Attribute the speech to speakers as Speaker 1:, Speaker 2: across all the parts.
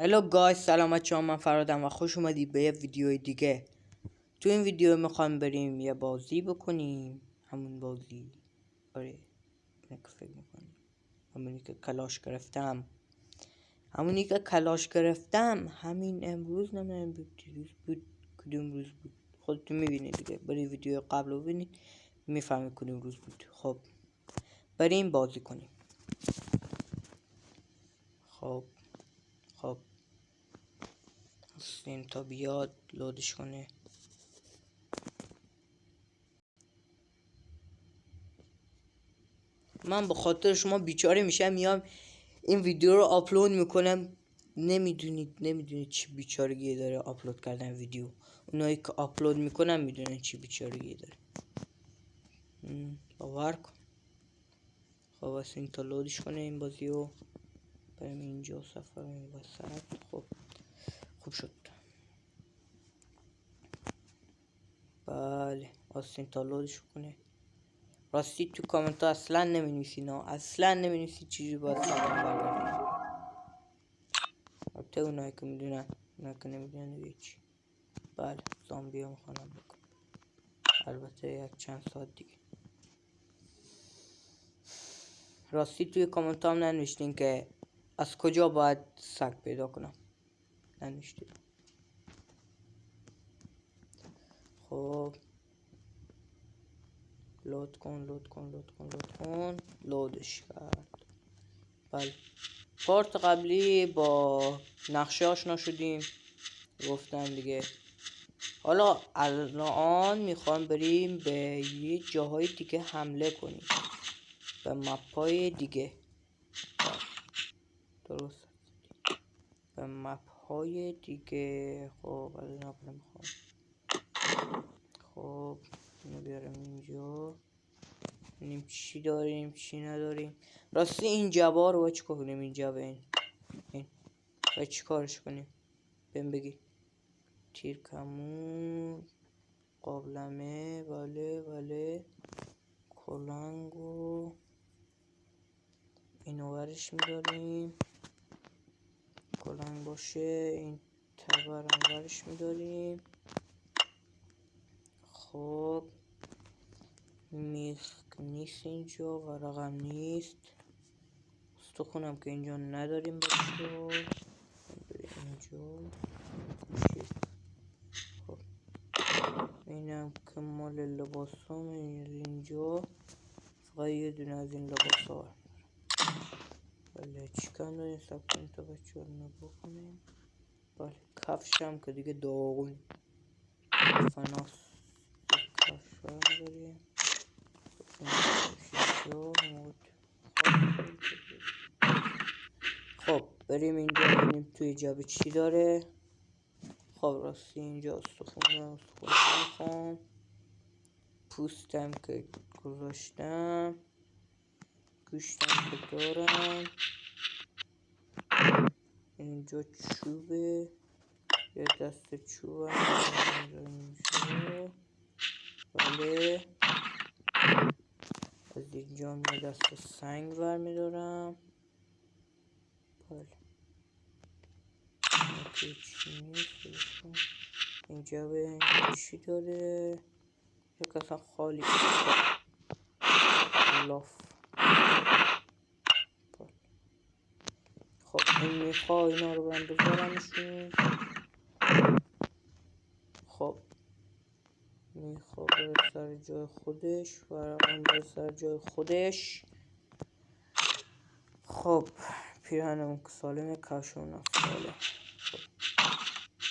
Speaker 1: هلو گایز، سلام بچه‌ها، من فرادم و خوش اومدید به یه ویدیو دیگه. تو این ویدیو میخوام بریم یه بازی بکنیم. همون بازی آره فکر میکنم همونی که کلاش گرفتم همین امروز نمیدونم دیروز بود کدوم روز بود، خودتون میبینید دیگه. برید ویدیو قبل رو ببینید میفهمید کدوم روز بود. خب بریم بازی کنیم. خب هستیم تا بیاد لودش کنه. من به خاطر شما بیچاره میشم، میام این ویدیو رو آپلود میکنم. نمیدونید چی بیچارگی داره آپلود کردن ویدیو. اونایی که آپلود میکنم میدونن چی بیچارگی داره. باور کن. خب واسه این تا لودش کنه این بازی رو. بریم اینجا سفر این وسط. خب خوب شد. بله واسه این تا لودش کنه. راستی تو کامنت ها اصلا نمینویسی چیزی باید سفر برگردونم. البته اونایی که میدونن، اونایی که نمیدونن هیچ. بله زامبی ها میخوانم بکن. البته یک چند ساعت دیگه. راستی توی کامنت هم ننوشتین که از کجا باید سگ پیدا کنم. ننوشتین. خب لود کن. لودش کرد. بله پارت قبلی با نقشه آشنا شدیم، گفتم دیگه. حالا الان میخوام بریم به یه جاهای دیگه حمله کنیم، به مپای دیگه. درست به مپای دیگه. خب از این اول میخوام خب اینو بیارم اینجا، ببینیم چی داریم چی نداریم. راستی این جبا رو باید چیکار کنیم؟ این جبه این باید چیکارش کنیم؟ بهم بگی. تیر کمون، قابلمه، بله کلنگ و اینو ورش میداریم. کلنگ باشه. این تبر هم ورش میداریم. خب میخ نیست اینجا، ورقم نیست، استخونم که اینجا نداریم. بچه‌ها اینجا خب اینم که مال لباسام اینجا، فقط یه دونه از این لباسا. بله چیکار داریم؟ سب کنیم تا بچه‌ها رو نبکنیم. بله کفشم که دیگه داغون فناس کفش هم داریم. خب بریم اینجا ببینیم توی جبه چی داره. خب راستی اینجا استخونه میخوام. پوستم که گذاشتم، گوشتم که دارم. اینجا چوبه، یه دست چوب اینجا. بله از اینجا یه دست سنگ برمیدارم. بله اینجا به چی داره؟ یک اصلا خالی لاف. خب این میخواه اینا رو برم بذارمشون. خب میخواه بره سر جای خودش، ورقم بره سر جای خودش. خب پیرهنمون که سالمه، کفشمون هم سالم. خب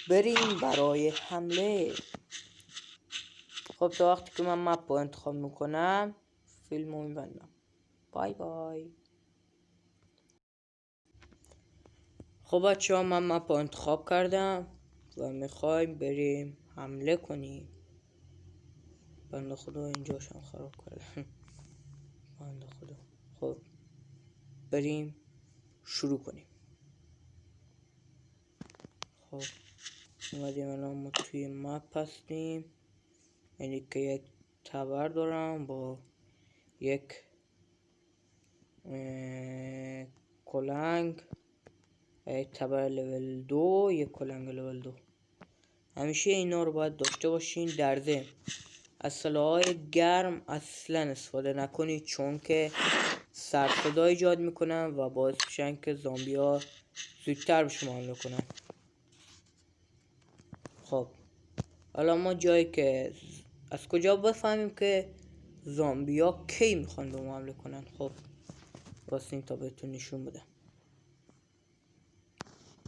Speaker 1: بریم برای حمله. خب تا وقتی که من مپ رو انتخاب میکنم فیلم رو میبندم. بای بای. خب بچه ها من مپ رو انتخاب کردم و میخوایم بریم حمله کنیم. بنده خدا اینجاشم خراب کردم. بنده خدا. خب بریم شروع کنیم. خب اومدیم الان ما توی مپ هستیم. یعنی که یک تبر دارم با یک کلنگ، یک تبر لول 2، یک کلنگ لول 2. همیشه اینا رو باید داشته باشین در ذهن. از سلاح‌های گرم اصلا استفاده نکنید چون که سرصدا ایجاد میکنن و باعث میشن که زامبی ها زودتر به شما حمله کنن. خب حالا ما جایی که از کجا بفهمیم که زامبی ها کی میخوان به ما حمله کنن؟ خب واسه تا بهتون نشون بدم.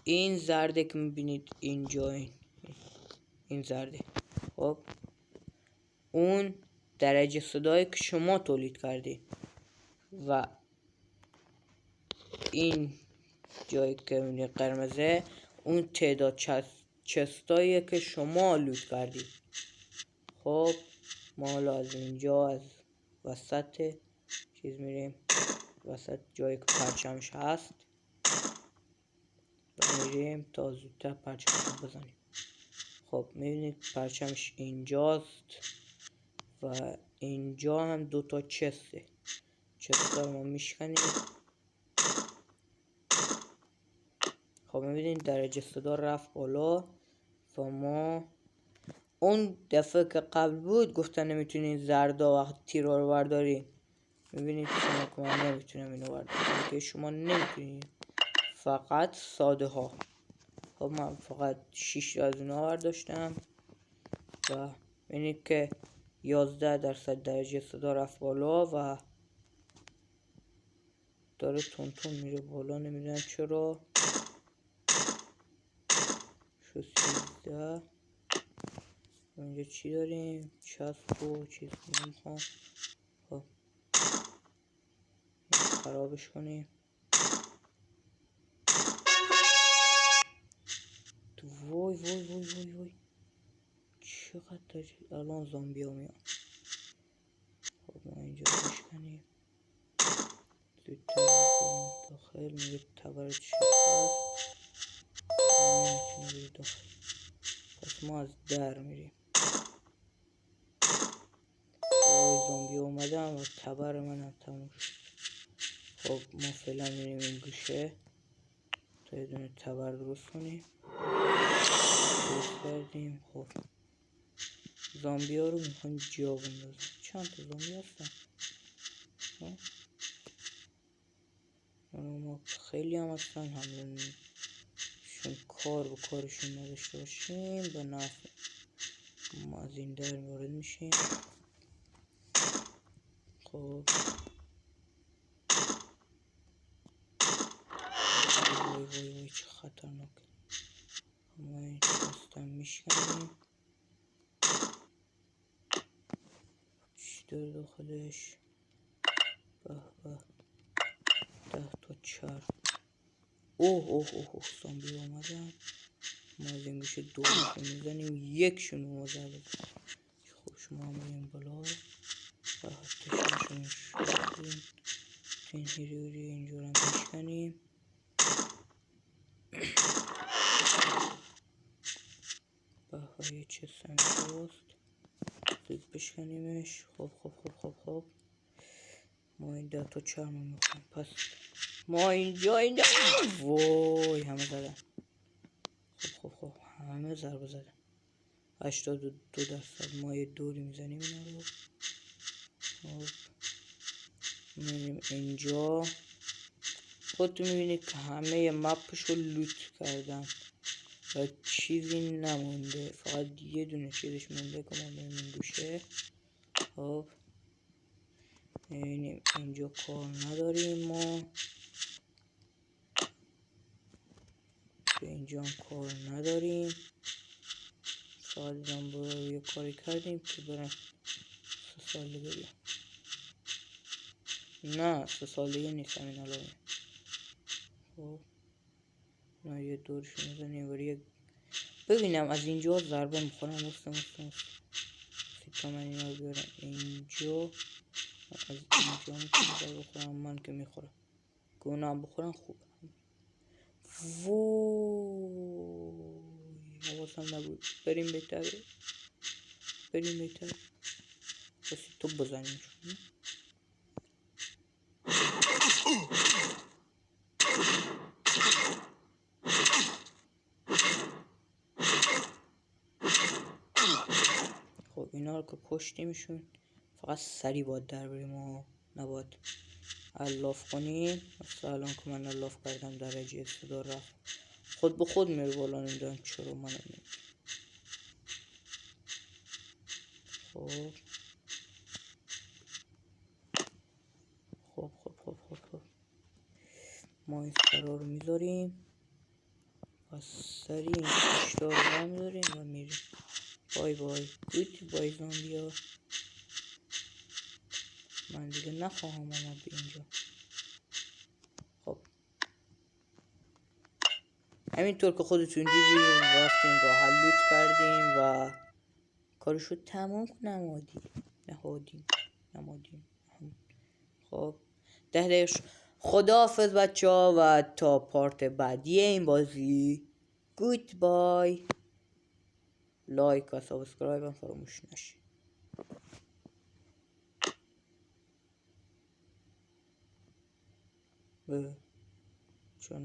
Speaker 1: این زرده که میبینید اینجا، این زرده، خب اون درجه صدایی که شما تولید کردید و این جایی که میبینید قرمزه اون تعداد چستاییه که شما لوت کردید. خب ما حالا از اینجا از وسط چیز میریم، وسط جایی که پرچمش هست میریم تا زودتر پرچمش بزنیم. خب میبینید پرچمش اینجاست و اینجا هم 2 تا چسته. چستا رو ما میشکنیم. خب میبینید درجه صدا رفت بالا و ما اون دفعه که قبل بود گفتن نمیتونین زردا و تیرا رو بردارین. میبینید شما که من نمیتونم اینو بردارم که شما نمیتونین، فقط ساده ها. خب من فقط 6 از اینا برداشتم و میبینید که 11% درجه صدا رفت بالا و داره تون میره بالا. نمیدونم چرا. شو 13. اینجا چی داریم؟ چسب و چیز نمیخوام. خب خرابش کنیم. وای وای وای وای وای چقدر الان زامبی ها میان. خب ما اینجا بشکنیم زودتر بکنیم داخل. میگه تبر چی هست نمیتونه بری داخل. پس ما از در میریم. وای زامبی اومدن و تبر من هم تموم شد. خب ما فعلا میریم این گوشه تا یه دونه تبر درست کنیم. درست کردیم. خب زامبی ها رو میخوایم جا بندازیم. چند تا زامبی هستن؟ ما خیلی هم هستن، حمله شون کار به کارشون نداشته باشیم به نفع ما از این در وارد میشیم. خب وای وای وای چه خطرناک. ما این چستم میشکنیم. چی داره داخلش؟ به به 10 تا چرخ. اوه اوه اوه زامبی اومدن. ما از این گوشه دورشون میزنیم، یکشون اومده. خب شما هم بریم بالا و تشنشون شدیم. این هیروری اینجور هم میشکنیم. به یه چه سمی درست زود بشکنیمش. خب ما این 10 تا چرم میخوام. پس ما اینجا وای همه زدن. خب همه ضربه زدن. 82%. ما یه دوری میزنیم اینا رو. خب میریم اینجا. خودتون میبینید که همه مپشو لوت کردن و چیزی نمونده، فقط یه دونه چیزش مونده که ما بریم این گوشه. خب میبینیم اینجا کار نداریم، ما به اینجا هم کار نداریم. فقط دیدم برای یه کاری کردیم که برم 3 سال بریم. نه 3 سالگی نیست همین الان. خب نه یه دورشو میزنیم برای ببینم از اینجا ضربه میخورم. مستم تا من اینا رو بیارم اینجا. از اینجا میتونم ضربه بخورم. من که میخورم که اونا هم بخورم خوب. وای حواسم نبود. بریم بهتره بسی تو بزنیم. اینا رو که کشتیمشون فقط سریع باید در بریم و نباید الاف کنیم. مثلا الان که من الاف کردم درجه صدا رفت خود به خود میره بالا. نمیدونم چرا من نمیدونم. خب خب ما این سرا رو میذاریم و سریع این کشتا رو هم میذاریم و میریم. بای بای گوت بای زامبیا. من دیگه نخواهم آمد به اینجا. خب همینطور که خودتون دیدیم رفتیم راه حل لوت کردیم و کارشو تمام نمادیم. خب 10 دقیقه خداحافظ بچه ها و تا پارت بعدی این بازی. گود بای. لایک و سابسکرایب هم فراموش نشه.